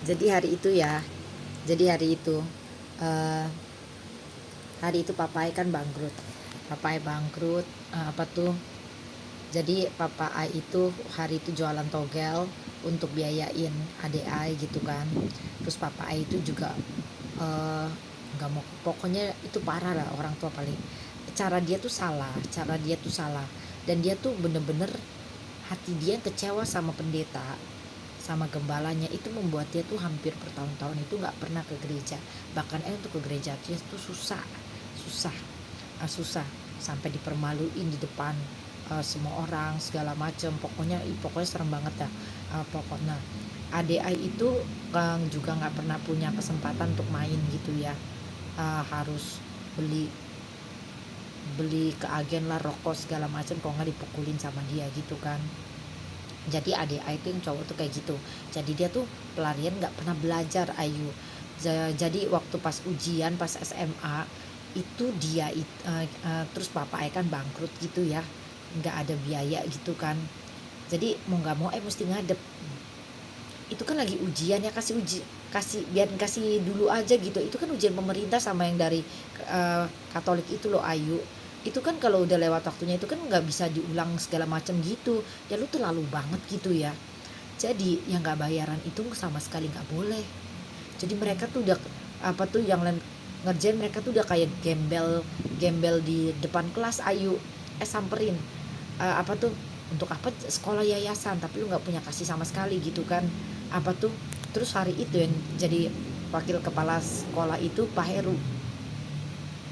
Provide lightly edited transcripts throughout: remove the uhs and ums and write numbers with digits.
Jadi hari itu ya, jadi eh, hari itu Papa Ai kan bangkrut. Papa Ai bangkrut, apa tuh? Jadi Papa Ai itu hari itu jualan togel untuk biayain adik Ai gitu kan. Terus Papa Ai itu juga eh, nggak mau, pokoknya itu parah lah, orang tua paling cara dia tuh salah, dan dia tuh bener-bener hati dia kecewa sama pendeta, sama gembalanya, itu membuat dia tuh hampir bertahun-tahun itu nggak pernah ke gereja. Bahkan untuk ke gereja dia tuh susah, susah, susah, sampai dipermaluin di depan semua orang segala macam. Pokoknya serem banget dah. Pokoknya ADI itu juga nggak pernah punya kesempatan untuk main gitu ya. Harus beli beli ke agen lah, rokok segala macam, kok nggak dipukulin sama dia gitu kan. Jadi adik Ayu itu yang cowok tuh kayak gitu, jadi dia tuh pelarian, nggak pernah belajar Ayu. Jadi waktu pas ujian pas SMA itu terus Papa Ayu kan bangkrut gitu ya, nggak ada biaya gitu kan, jadi mau nggak mau mesti ngadep. Itu kan lagi ujian ya, kasih dulu aja gitu. Itu kan ujian pemerintah sama yang dari Katolik itu loh Ayu. Itu kan kalau udah lewat waktunya itu kan nggak bisa diulang segala macam gitu ya. Lu tuh lalu banget gitu ya. Jadi yang nggak bayaran itu sama sekali nggak boleh. Jadi mereka tuh udah apa tuh yang ngerjain, mereka tuh udah kayak gembel gembel di depan kelas Ayu. Samperin, apa tuh, untuk apa sekolah yayasan tapi lu nggak punya kasih sama sekali gitu kan, apa tuh. Terus hari itu yang jadi wakil kepala sekolah itu Pak Heru,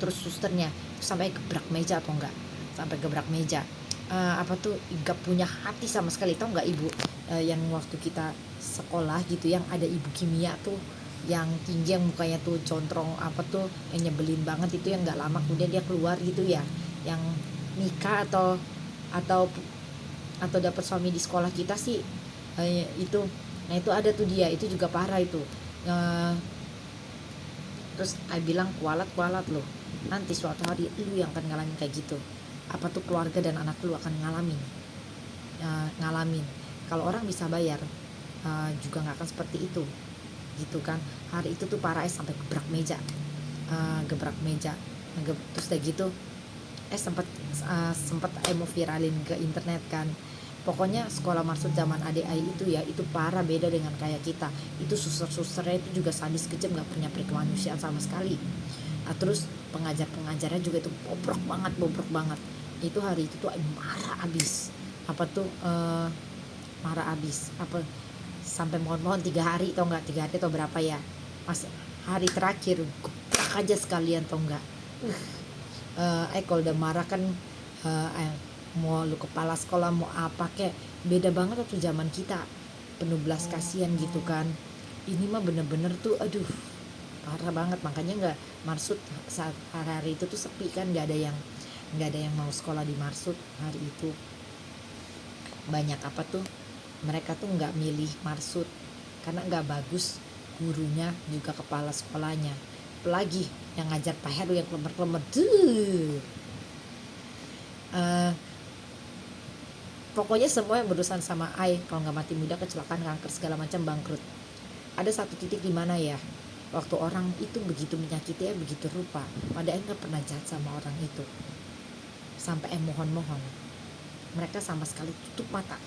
terus susternya sampai gebrak meja, atau enggak sampai gebrak meja. Apa tuh, nggak punya hati sama sekali. Tau nggak ibu, yang waktu kita sekolah gitu yang ada ibu kimia tuh, yang tinggi, yang mukanya tuh controng, apa tuh, yang nyebelin banget itu, yang nggak lama kemudian dia keluar gitu ya, yang nikah atau atau dapat suami di sekolah kita sih, itu. Nah itu ada tuh dia, itu juga parah itu. Eh, Terus I bilang, kualat kualat loh, nanti suatu hari lu yang akan ngalamin kayak gitu. Apa tuh, keluarga dan anak lu akan ngalamin. Kalau orang bisa bayar, juga nggak akan seperti itu gitu kan. Hari itu tuh parah, sampai gebrak meja, gebrak meja. Terus udah gitu sempat mau viralin ke internet kan. Pokoknya sekolah marsut zaman adik Ai itu ya, itu parah, beda dengan kayak kita. Itu suster-susternya itu juga sadis, kejam, nggak punya kemanusiaan sama sekali. Terus pengajar-pengajarnya juga itu bobrok banget. Itu hari itu tuh marah abis, apa tuh, marah abis, apa, sampai mohon-mohon 3 hari, atau enggak 3 hari atau berapa ya, mas, hari terakhir gebrak aja sekalian, atau enggak. Kalau udah marah kan, mau lu kepala sekolah mau apa kayak, beda banget waktu zaman kita penuh belas kasihan gitu kan. Ini mah bener-bener tuh aduh parah banget. Makanya nggak, marsut saat hari itu tuh sepi kan, nggak ada yang mau sekolah di marsut hari itu. Banyak apa tuh, mereka tuh nggak milih marsut karena nggak bagus gurunya, juga kepala sekolahnya, apalagi yang ngajar Pak Heru yang klemer-klemer. Pokoknya semua yang berurusan sama Ai, kalau nggak mati muda, kecelakaan, kanker, segala macam, bangkrut. Ada satu titik di mana ya, waktu orang itu begitu menyakiti begitu rupa, padahal nggak pernah jahat sama orang itu, sampai mohon-mohon, mereka sama sekali tutup mata.